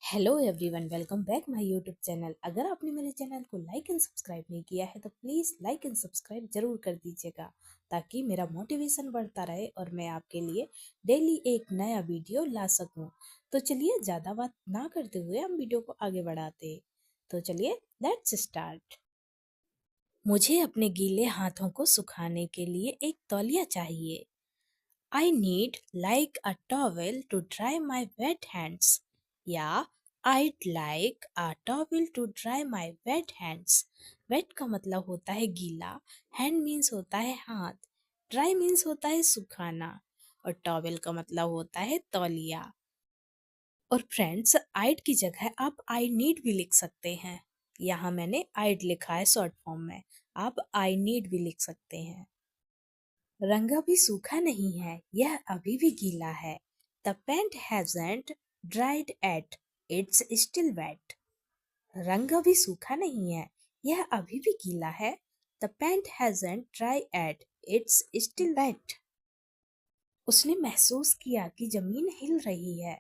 Hello everyone, welcome back my YouTube channel. अगर आपने मेरे चैनल को लाइक एंड सब्सक्राइब नहीं किया है तो प्लीज़ लाइक एंड सब्सक्राइब जरूर कर दीजिएगा, ताकि मेरा मोटिवेशन बढ़ता रहे और मैं आपके लिए डेली एक नया वीडियो ला सकूं। तो चलिए ज़्यादा बात ना करते हुए हम वीडियो को आगे बढ़ाते हैं। तो चलिए लेट्स स्टार्ट। मुझे अपने गीले हाथों को सुखाने के लिए एक तौलिया चाहिए। I need like a towel to dry my wet hands. या I'd like a towel to dry my wet hands. Wet का मतलब होता है गीला, hand means होता है हाथ, dry means होता है सुखाना और towel का मतलब होता है तौलिया। और फ्रेंड्स, I'd की जगह आप I need भी लिख सकते हैं। यहाँ मैंने I'd लिखा है शॉर्ट फॉर्म में, आप I need भी लिख सकते हैं। रंग अभी सूखा नहीं है, यह अभी भी गीला है। The paint hasn't dried yet, it's still wet. रंग अभी सूखा नहीं है, यह अभी भी गीला है। The paint hasn't dry yet, it's still wet. उसने महसूस किया कि जमीन हिल रही है।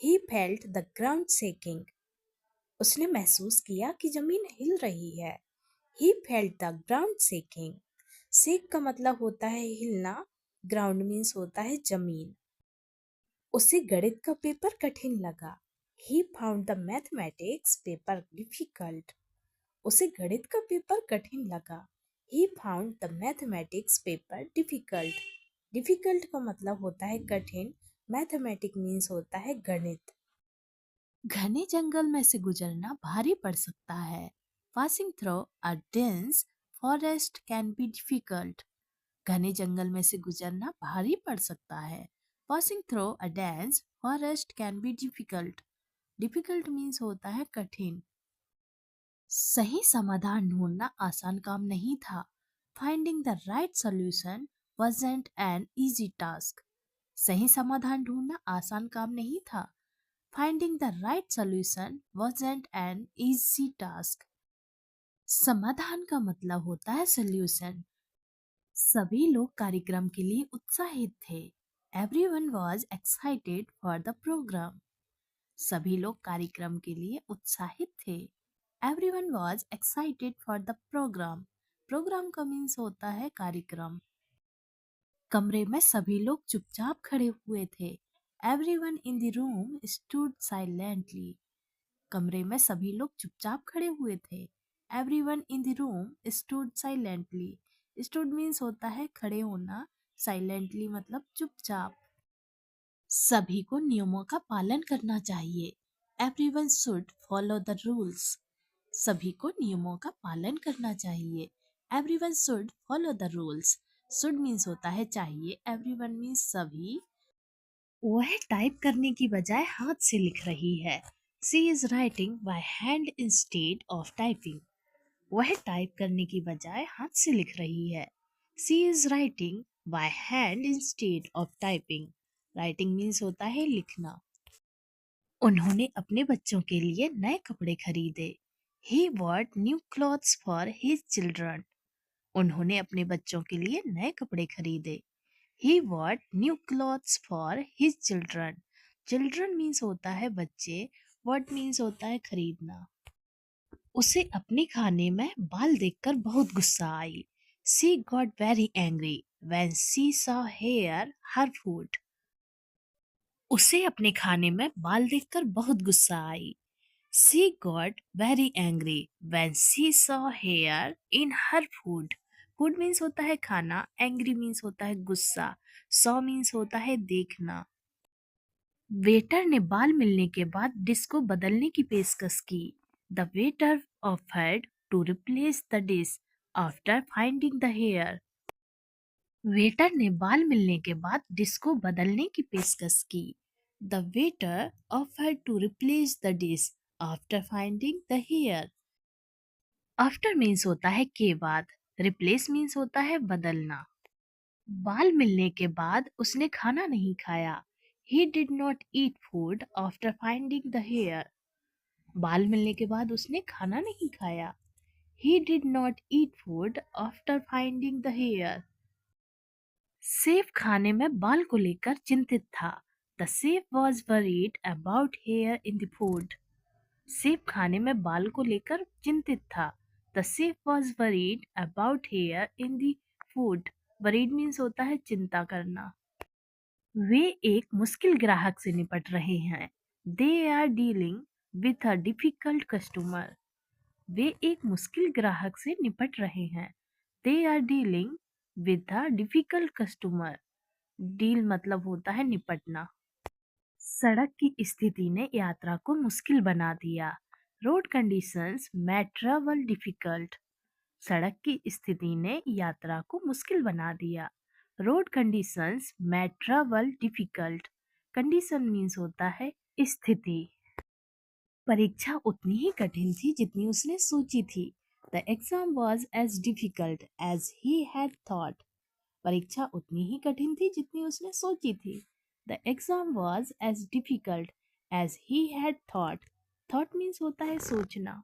He felt the ground shaking. उसने महसूस किया कि जमीन हिल रही है। He felt the ground shaking. Shake का मतलब होता है हिलना, ग्राउंड मीन्स होता है जमीन। उसे गणित का पेपर कठिन लगा। He found the mathematics paper difficult. उसे गणित का पेपर कठिन लगा। He found the mathematics paper difficult. Difficult का मतलब होता है कठिन, मैथमेटिक मीन्स होता है गणित। घने जंगल में से गुजरना भारी पड़ सकता है। Passing through a dense forest can be difficult. घने जंगल में से गुजरना भारी पड़ सकता है। Passing through a dense forest can be difficult. Difficult means होता है कठिन। सही समाधान ढूंढना आसान काम नहीं था। Finding the right solution wasn't an easy task. सही समाधान ढूंढना आसान काम नहीं था। Finding the right solution wasn't an easy task. समाधान का मतलब होता है सॉल्यूशन। सभी लोग कार्यक्रम के लिए उत्साहित थे। Everyone was excited for the program. सभी लोग कार्यक्रम के लिए उत्साहित थे। Everyone was excited for the program. Programme का मीन्स होता है कार्यक्रम। कमरे में सभी लोग चुपचाप खड़े हुए थे। Everyone in the room stood silently. कमरे में सभी लोग चुपचाप खड़े हुए थे। Everyone in the room stood silently. Stood means होता है खड़े होना, silently मतलब चुपचाप। सभी को नियमों का पालन करना चाहिए। Everyone should follow the rules. सभी को नियमों का पालन करना चाहिए। Everyone should follow the rules. Should means होता है चाहिए, everyone means सभी। वह टाइप करने की बजाय हाथ से लिख रही है। She is writing by hand instead of typing. वह टाइप करने की बजाय हाथ से लिख रही है। She is writing by hand instead of typing. Writing means होता है लिखना। उन्होंने अपने बच्चों के लिए नए कपड़े खरीदे। He bought new clothes for his children. उन्होंने अपने बच्चों के लिए नए कपड़े खरीदे। He bought new clothes for his children. Children means होता है बच्चे, what means होता है खरीदना। उसे अपने खाने में बाल देखकर बहुत गुस्सा आई। She got very angry when she saw hair her food. उसे अपने खाने में बाल देखकर बहुत गुस्सा आई। She got very angry when she saw hair in her food. Food means होता है खाना, angry means होता है गुस्सा, saw means होता है देखना। वेटर ने बाल मिलने के बाद डिश को बदलने की पेशकश की। The waiter offered to replace the dish after finding the hair. Waiter ने बाल मिलने के बाद डिश को बदलने की पेशकश की। The waiter offered to replace the dish after finding the hair. After means होता है के बाद, रिप्लेस मीन्स होता है बदलना। बाल मिलने के बाद उसने खाना नहीं खाया। He did not eat food after finding the hair. बाल मिलने के बाद उसने खाना नहीं खाया। He did not eat food after finding the hair. Safe खाने में बाल को लेकर चिंतित था। The chef was worried about here in the food. Chef खाने में बाल को लेकर चिंतित था। The chef was worried about here in the food. Worried means होता है चिंता करना। वे एक मुश्किल ग्राहक से निपट रहे हैं। They are dealing with a difficult customer. वे एक मुश्किल ग्राहक से निपट रहे हैं। They are dealing with a difficult customer. Deal मतलब होता है निपटना। सड़क की स्थिति ने यात्रा को मुश्किल बना दिया। Road conditions made travel difficult. सड़क की स्थिति ने यात्रा को मुश्किल बना दिया। Road conditions made travel difficult. Condition means होता है स्थिति। परीक्षा उतनी ही कठिन थी जितनी उसने सोची थी। The exam was as difficult as he had thought. परीक्षा उतनी ही कठिन थी जितनी उसने सोची थी। The exam was as difficult as he had thought. Thought means होता है सोचना।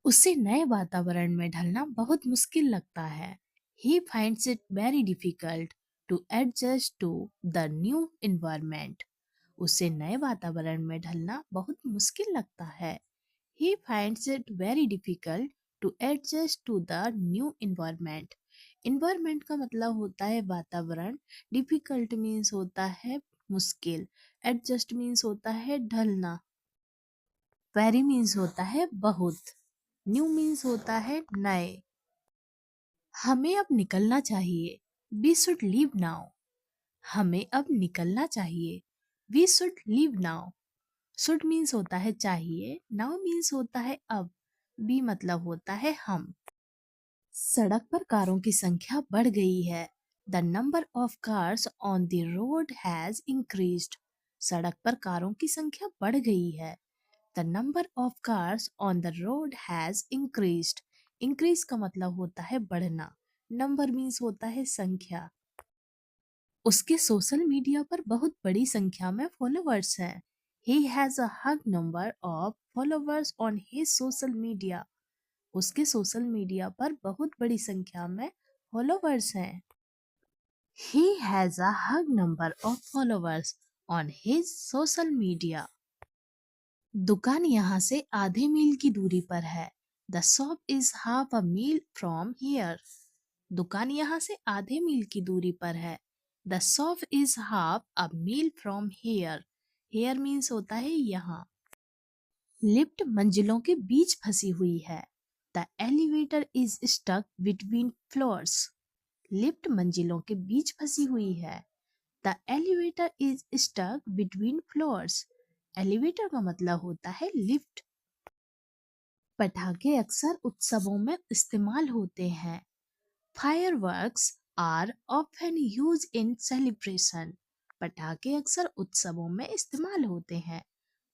उसे नए वातावरण में ढलना बहुत मुश्किल लगता है। He finds it very difficult to adjust to the new environment. उसे नए वातावरण में ढलना बहुत मुश्किल लगता है। He finds it very difficult to adjust to the new environment. Environment का मतलब होता है वातावरण। Difficult means होता है मुश्किल। Adjust means होता है ढलना। Very means होता है बहुत। न्यू मीन्स होता है नए। हमें अब निकलना चाहिए। We should leave now. हमें अब निकलना चाहिए। We should leave now. Should means होता है चाहिए। नाउ मीन्स होता है अब। बी मतलब होता है हम। सड़क पर कारों की संख्या बढ़ गई है। The number of cars on the road has increased. सड़क पर कारों की संख्या बढ़ गई है। The number of cars on the road has increased. Increase का मतलब होता है बढ़ना। Number means होता है संख्या। उसके सोशल मीडिया पर बहुत बड़ी संख्या में फॉलोवर्स हैं। He has a high number of followers on his social media. उसके सोशल मीडिया पर बहुत बड़ी संख्या में फॉलोवर्स हैं। He has a high number of followers on his social media. दुकान यहाँ से आधे मील की दूरी पर है। The shop is half a mile from here. दुकान यहाँ से आधे मील की दूरी पर है। The shop is half a mile from here. Here means होता है यहाँ। लिफ्ट मंजिलों के बीच फंसी हुई है। The elevator is stuck between floors. Lift मंजिलों के बीच फंसी हुई है। The elevator is stuck between floors. Elevator का मतलब होता है लिफ्ट। पटाखे अक्सर उत्सवों में इस्तेमाल होते हैं। Fireworks are often use in celebration. पटाखे अक्सर उत्सवों में इस्तेमाल होते हैं।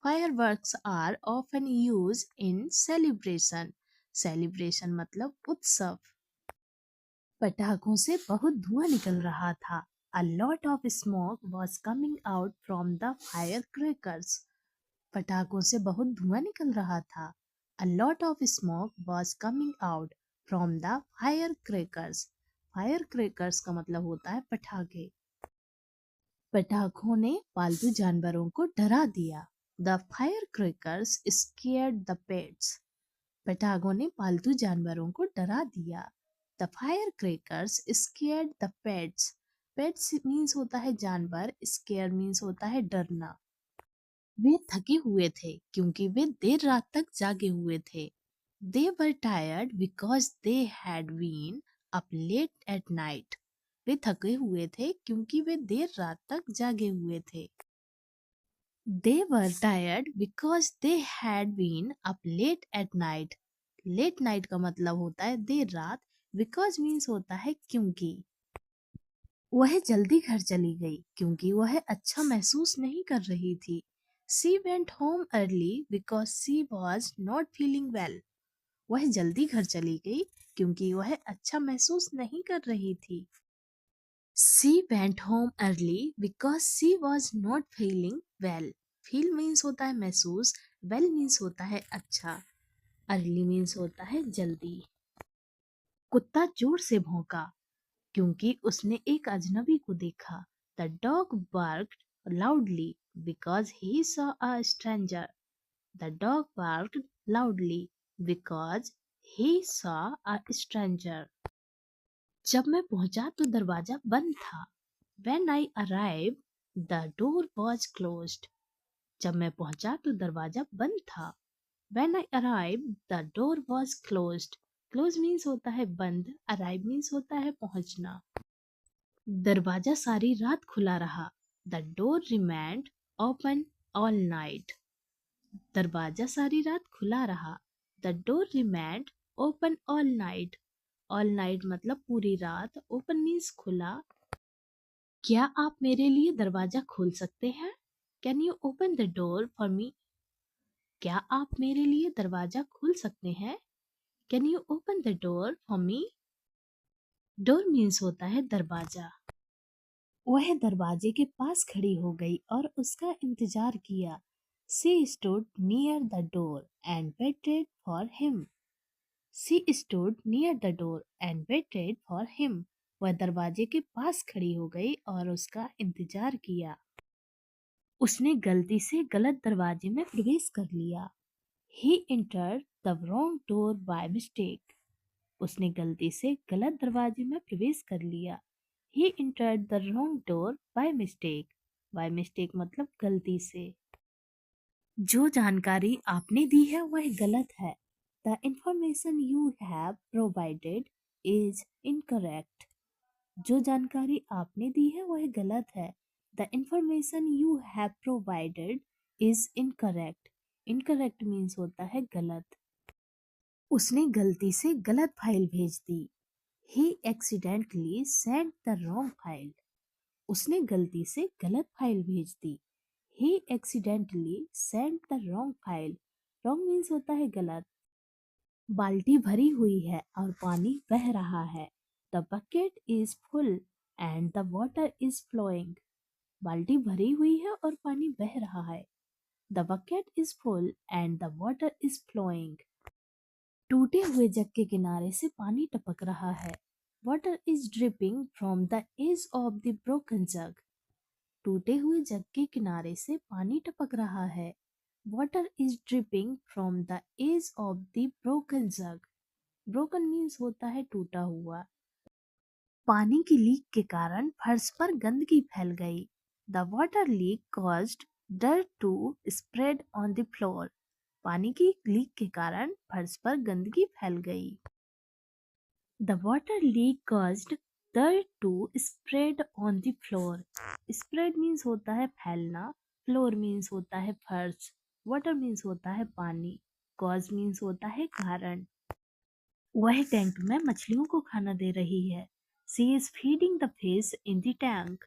Fireworks are often use in celebration. Celebration मतलब उत्सव। पटाखों से बहुत धुआं निकल रहा था। A lot of smoke was coming out from the firecrackers. पटाखों से बहुत धुआं निकल रहा था। A lot of smoke was coming out from the firecrackers. Firecrackers का मतलब होता है पटाखे। पटाखों ने पालतू जानवरों को डरा दिया। The firecrackers scared the pets. पटाखों ने पालतू जानवरों को डरा दिया। The firecrackers scared the pets. Pets means होता है जानवर। Scare means होता है डरना। वे थके हुए थे क्योंकि वे देर रात तक जागे हुए थे। They were tired because they had been up late at night. वे थके हुए थे क्योंकि वे देर रात तक जागे हुए थे। They were tired because they had been up late at night. Late night का मतलब होता है देर रात। Because means होता है क्योंकि। वह जल्दी घर चली गई क्योंकि वह अच्छा महसूस नहीं कर रही थी। She went home early because she was not feeling well. वह जल्दी घर चली गई क्योंकि वह अच्छा महसूस नहीं कर रही थी। She went home early because she was not feeling well. Feel means होता है महसूस। Well means होता है अच्छा। Early means होता है जल्दी। कुत्ता जोर से भौंका क्योंकि उसने एक अजनबी को देखा। The dog barked loudly because he saw a stranger. The dog barked loudly because he saw a stranger. जब मैं पहुंचा तो दरवाजा बंद था. When I arrived, the door was closed. जब मैं पहुंचा तो दरवाजा बंद था. When I arrived, the door was closed. Close means होता है बंद, arrive means होता है पहुंचना. दरवाजा सारी रात खुला रहा. The door remained open all night. दरवाजा सारी रात खुला रहा. The door remained open all night. All night मतलब पूरी रात. Open means खुला. क्या आप मेरे लिए दरवाजा खोल सकते हैं? Can you open the door for me? क्या आप मेरे लिए दरवाजा खोल सकते हैं? Can you open the door for me? Door means होता है दरवाजा. वह दरवाजे के पास खड़ी हो गई और उसका इंतजार किया. She stood near the door and waited for him. She stood near the door and waited for him. वह दरवाजे के पास खड़ी हो गई और उसका इंतजार किया. उसने गलती से गलत दरवाजे में प्रवेश कर लिया. He entered the wrong door by mistake. उसने गलती से गलत दरवाजे में प्रवेश कर लिया. He entered the wrong door by mistake. By mistake मतलब गलती से. जो जानकारी आपने दी है वह गलत है. The information you have provided is incorrect. जो जानकारी आपने दी है वह गलत है. The information you have provided is incorrect. Incorrect means होता है गलत. उसने गलती से गलत फाइल भेज दी. He accidentally sent the wrong file. उसने गलती से गलत फाइल भेज दी. He accidentally sent the wrong file. Wrong means होता है गलत. बाल्टी भरी हुई है और पानी बह रहा है. The bucket is full and the water is flowing. बाल्टी भरी हुई है और पानी बह रहा है. The bucket is full and the water is flowing. टूटे हुए जग के किनारे से पानी टपक रहा है. Water is dripping from the edge of the broken jug. टूटे हुए जग के किनारे से पानी टपक रहा है. Water is dripping from the edge of the broken jug. Broken means होता है टूटा हुआ. पानी की लीक के कारण फर्श पर गंदगी फैल गई. The water leak caused dirt to spread on the floor. पानी की लीक के कारण फर्श पर गंदगी फैल गई. The water leak caused dirt to spread on the floor. Spread means होता है फैलना. Floor means होता है फर्श. Water means होता है पानी. Cause means होता है कारण. वह टैंक में मछलियों को खाना दे रही है. She is feeding the fish in the tank.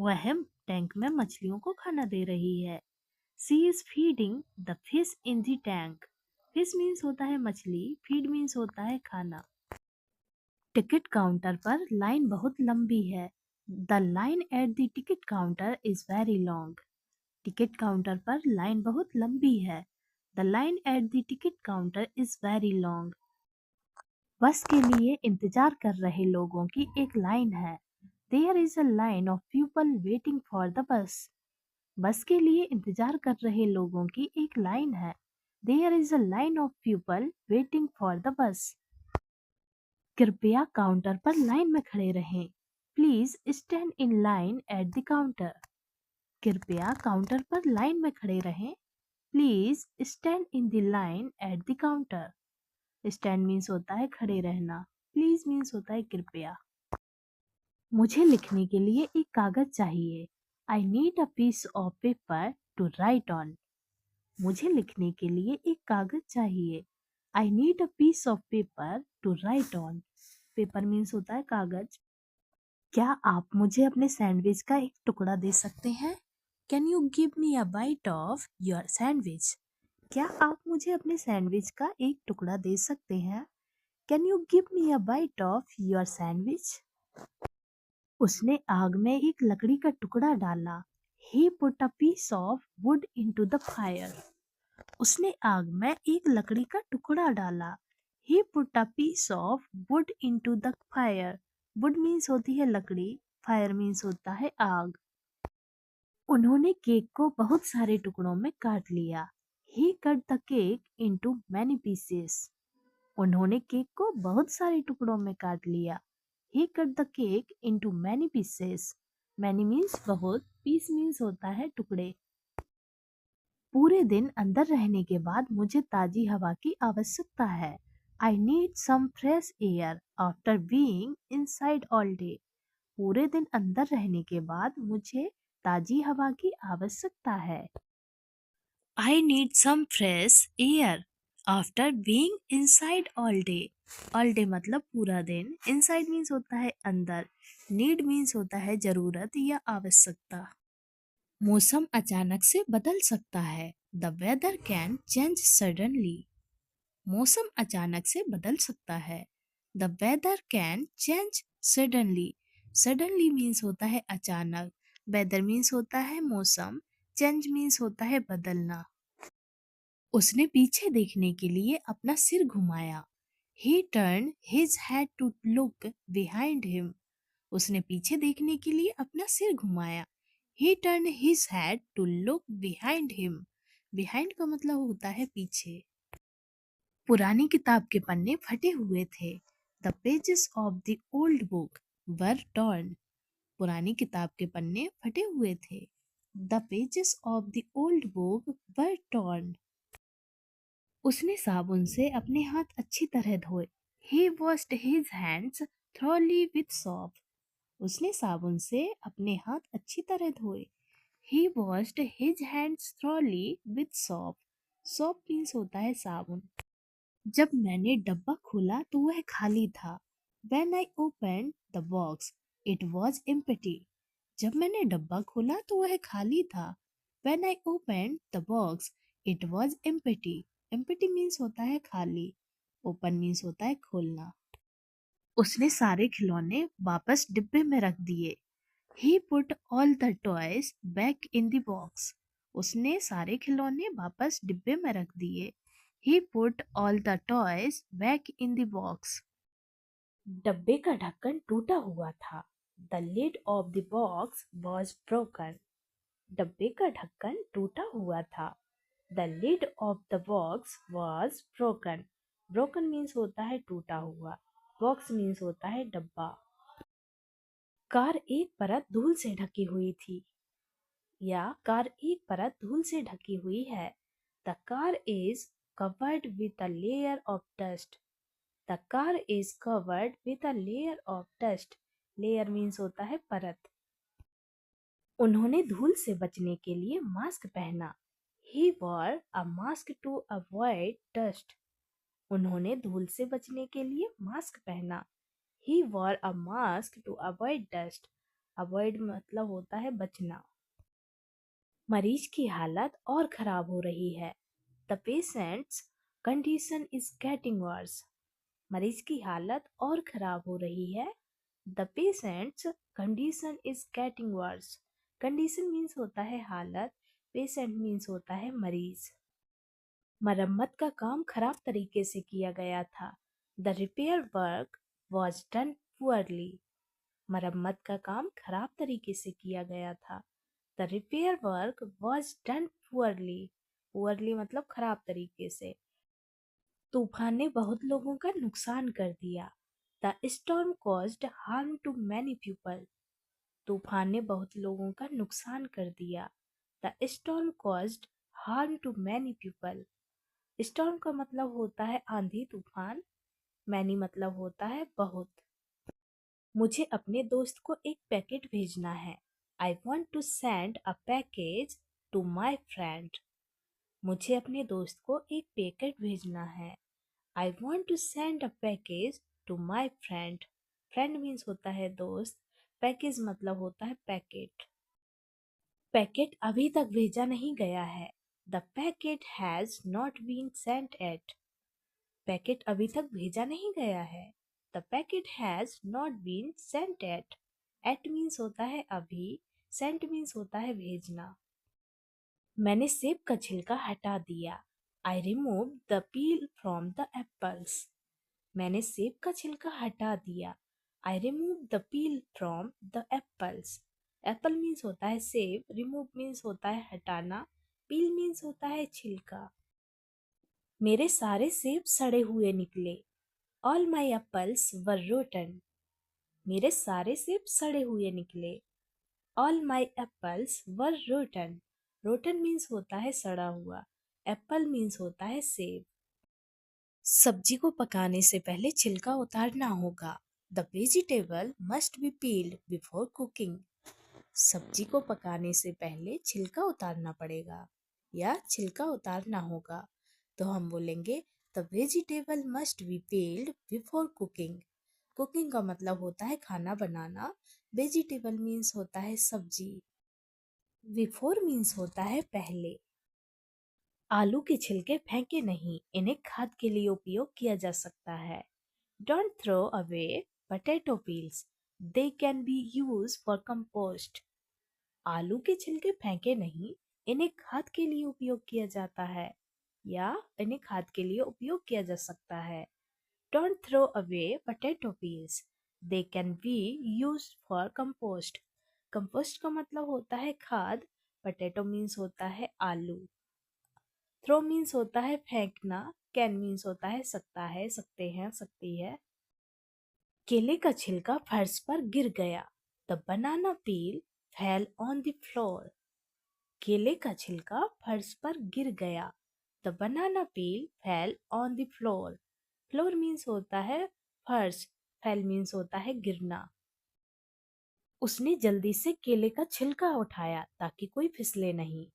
वह टैंक में मछलियों को खाना दे रही है. She is feeding the fish in the tank. Fish means होता है मछली. Feed means होता है खाना. टिकट काउंटर पर लाइन बहुत लंबी है. The line at the ticket counter is very long. Ticket counter पर लाइन बहुत लंबी है. The line at the ticket counter is very long. बस के लिए इंतजार कर रहे लोगों की एक लाइन है. There is a line of people waiting for the bus. बस के लिए इंतजार कर रहे लोगों की एक लाइन है. There is a line of people waiting for the bus. कृपया काउंटर पर लाइन में खड़े रहें. Please stand in line at the counter. कृपया काउंटर पर लाइन में खड़े रहें. Please stand in the line at the counter. Stand means होता है खड़े रहना. Please means होता है कृपया. मुझे लिखने के लिए एक कागज चाहिए. I need a piece of paper to write on. मुझे लिखने के लिए एक कागज चाहिए. I need a piece of paper to write on. Paper means होता है कागज. क्या आप मुझे अपने सैंडविच का एक टुकड़ा दे सकते हैं? Can you give me a bite of your sandwich? क्या आप मुझे अपने सैंडविच का एक टुकड़ा दे सकते हैं? Can you give me a bite of your sandwich? उसने आग में एक लकड़ी का टुकड़ा डाला. He put a piece of wood into the fire. उसने आग में एक लकड़ी का टुकड़ा डाला. He put a piece of wood into the fire. Wood means होती है लकड़ी. Fire means होता है आग. उन्होंने केक को बहुत सारे टुकड़ों में काट लिया। He cut the cake into many pieces. उन्होंने केक को बहुत सारे टुकड़ों में काट लिया। He cut the cake into many pieces. Many means बहुत, piece means होता है टुकड़े। पूरे दिन अंदर रहने के बाद मुझे ताजी हवा की आवश्यकता है। I need some fresh air after being inside all day. पूरे दिन अंदर रहने के बाद मुझे ताजी हवा की आवश्यकता है। I need some fresh air after being inside all day. All day मतलब पूरा दिन। Inside means होता है अंदर। Need means होता है जरूरत या आवश्यकता। मौसम अचानक से बदल सकता है। The weather can change suddenly. मौसम अचानक से बदल सकता है। The weather can change suddenly. Suddenly means होता है अचानक। Weather means होता है मौसम। Change means होता है बदलना। उसने पीछे देखने के लिए अपना सिर घुमाया। He turned his head to look behind him. उसने पीछे देखने के लिए अपना सिर घुमाया। He turned his head to look behind him. Behind का मतलब होता है पीछे। पुरानी किताब के पन्ने फटे हुए थे। The pages of the old book were torn. पुरानी किताब के पन्ने फटे हुए थे। The pages of the old book were torn. उसने साबुन से अपने हाथ अच्छी तरह धोए। He washed his hands thoroughly with soap. उसने साबुन से अपने हाथ अच्छी तरह धोए। He washed his hands thoroughly with soap. Soap means होता है साबुन। जब मैंने डब्बा खोला तो वह खाली था। When I opened the box, it was empty. जब मैंने डब्बा खोला तो वह खाली था। When I opened the box, it was empty. Empty means होता है खाली। Open means होता है खोलना। उसने सारे खिलौने वापस डिब्बे में रख दिए। He put all the toys back in the box. उसने सारे खिलौने वापस डिब्बे में रख दिए। He put all the toys back in the box. डब्बे का ढक्कन टूटा हुआ था। The lid of the box was broken. डब्बे का ढक्कन टूटा हुआ था। The lid of the box was broken. Broken means होता है टूटा हुआ। Box means होता है डब्बा। कार एक परत धूल से ढकी हुई थी। या कार एक परत धूल से ढकी हुई है। The car is covered with a layer of dust. The car is covered with a layer of dust. Layer means होता है परत। उन्होंने धूल से बचने के लिए मास्क पहना। He wore a mask to avoid dust. उन्होंने धूल से बचने के लिए मास्क पहना। He wore a mask to avoid dust. Avoid मतलब होता है बचना। मरीज की हालत और खराब हो रही है। The patient's condition is getting worse. मरीज की हालत और खराब हो रही है। The patient's condition is getting worse. Condition means होता है हालत। Patient means होता है मरीज। मरम्मत का काम खराब तरीके से किया गया था। The repair work was done poorly. मरम्मत का काम खराब तरीके से किया गया था। The repair work was done poorly. Poorly मतलब खराब तरीके से। तूफान ने बहुत लोगों का नुकसान कर दिया। The storm caused harm to many people. तूफान ने बहुत लोगों का नुकसान कर दिया। The storm caused harm to many people. Storm का मतलब होता है आंधी तूफान। Many मतलब होता है बहुत। मुझे अपने दोस्त को एक पैकेट भेजना है। I want to send a package to my friend. मुझे अपने दोस्त को एक पैकेट भेजना है। I want to send a package to my friend. Friend means होता है दोस्त। पैकेज मतलब होता है पैकेट। पैकेट अभी तक भेजा नहीं गया है। The packet has not been sent yet. Packet अभी तक भेजा नहीं गया है। The packet has not been sent yet. At means होता है अभी। Sent means होता है भेजना। मैंने सेब का छिलका हटा दिया। I removed the peel from the apples. मैंने सेब का छिलका हटा दिया। I removed the peel from the apples. Apple means होता है सेब, रिमूव मीन्स होता है हटाना, पील मीन्स होता है छिलका। मेरे सारे सेब सड़े हुए निकले। All my apples were rotten. मेरे सारे सेब सड़े हुए निकले। All my apples were rotten. Rotten means होता है सड़ा हुआ, एप्पल मीन्स होता है सेब। सब्जी को पकाने से पहले छिलका उतारना होगा। The vegetable must be peeled before cooking. सब्जी को पकाने से पहले छिलका उतारना पड़ेगा या छिलका उतारना होगा, तो हम बोलेंगे the vegetable must be peeled before cooking. Cooking का मतलब होता है खाना बनाना, वेजिटेबल मीन्स होता है सब्जी, बिफोर मीन्स होता है पहले। आलू के छिलके फेंके नहीं, इन्हें खाद के लिए उपयोग किया जा सकता है। Don't throw away potato peels, they can be use for compost. आलू के छिलके फेंके नहीं, इन्हें खाद के लिए उपयोग किया जाता है या इन्हें खाद के लिए उपयोग किया जा सकता है। Don't throw away potato peels, they can be use for compost. Compost का मतलब होता है खाद, पोटैटो मीन्स होता है आलू, थ्रो मीन्स होता है फेंकना, कैन मीन्स होता है सकता है, सकते हैं, सकती है। केले का छिलका फर्श पर गिर गया। The banana peel fell on the floor. केले का छिलका फर्श पर गिर गया। The banana peel fell on the floor. Floor means होता है फर्श, फेल मीन्स होता है गिरना। उसने जल्दी से केले का छिलका उठाया ताकि कोई फिसले नहीं।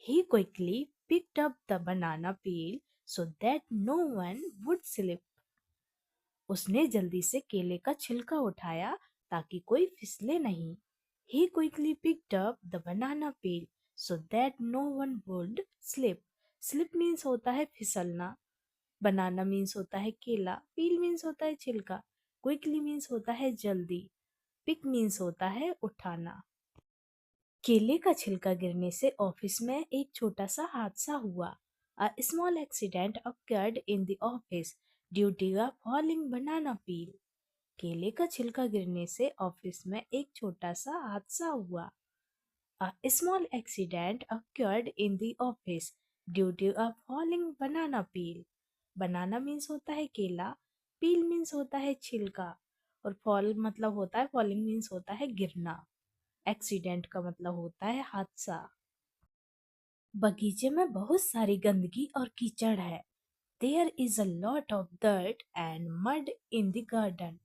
He quickly picked up the banana peel so that no one would slip. उसने जल्दी से केले का छिलका उठाया ताकि कोई फिसले नहीं। He quickly picked up the banana peel so that no one would slip. Slip means होता है फिसलना, बनाना मीन्स होता है केला, पील मीन्स होता है छिलका, क्विकली मीन्स होता है जल्दी, पिक मीन्स होता है उठाना। केले का छिलका गिरने से ऑफिस में एक छोटा सा हादसा हुआ। A small accident occurred in the office due to a falling banana peel. केले का छिलका गिरने से ऑफिस में एक छोटा सा हादसा हुआ। A small accident occurred in the office due to a falling banana peel. Banana means होता है केला, पील मीन्स होता है छिलका और फॉल मतलब होता है, फॉलिंग मीन्स होता है गिरना। एक्सीडेंट का मतलब होता है हादसा। बगीचे में बहुत सारी गंदगी और कीचड़ है। There is a lot of dirt and mud in the garden.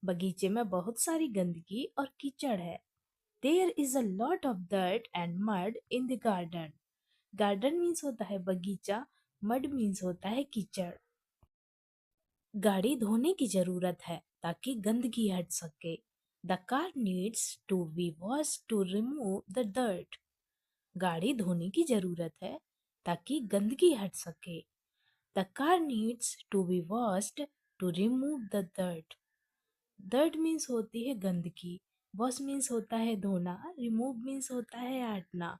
बगीचे में बहुत सारी गंदगी और कीचड़ है। There is a lot of dirt and mud in the garden. Garden means होता है बगीचा, मड मीन्स होता है कीचड़। गाड़ी धोने की जरूरत है ताकि गंदगी हट सके। The car needs to be wash to remove the dirt. गाड़ी धोने की जरूरत है ताकि गंदगी हट सके। The car needs to be washed to remove the dirt. dirt means होती है गंदगी, वॉश मीन्स होता है धोना, रिमूव मीन्स होता है हटना,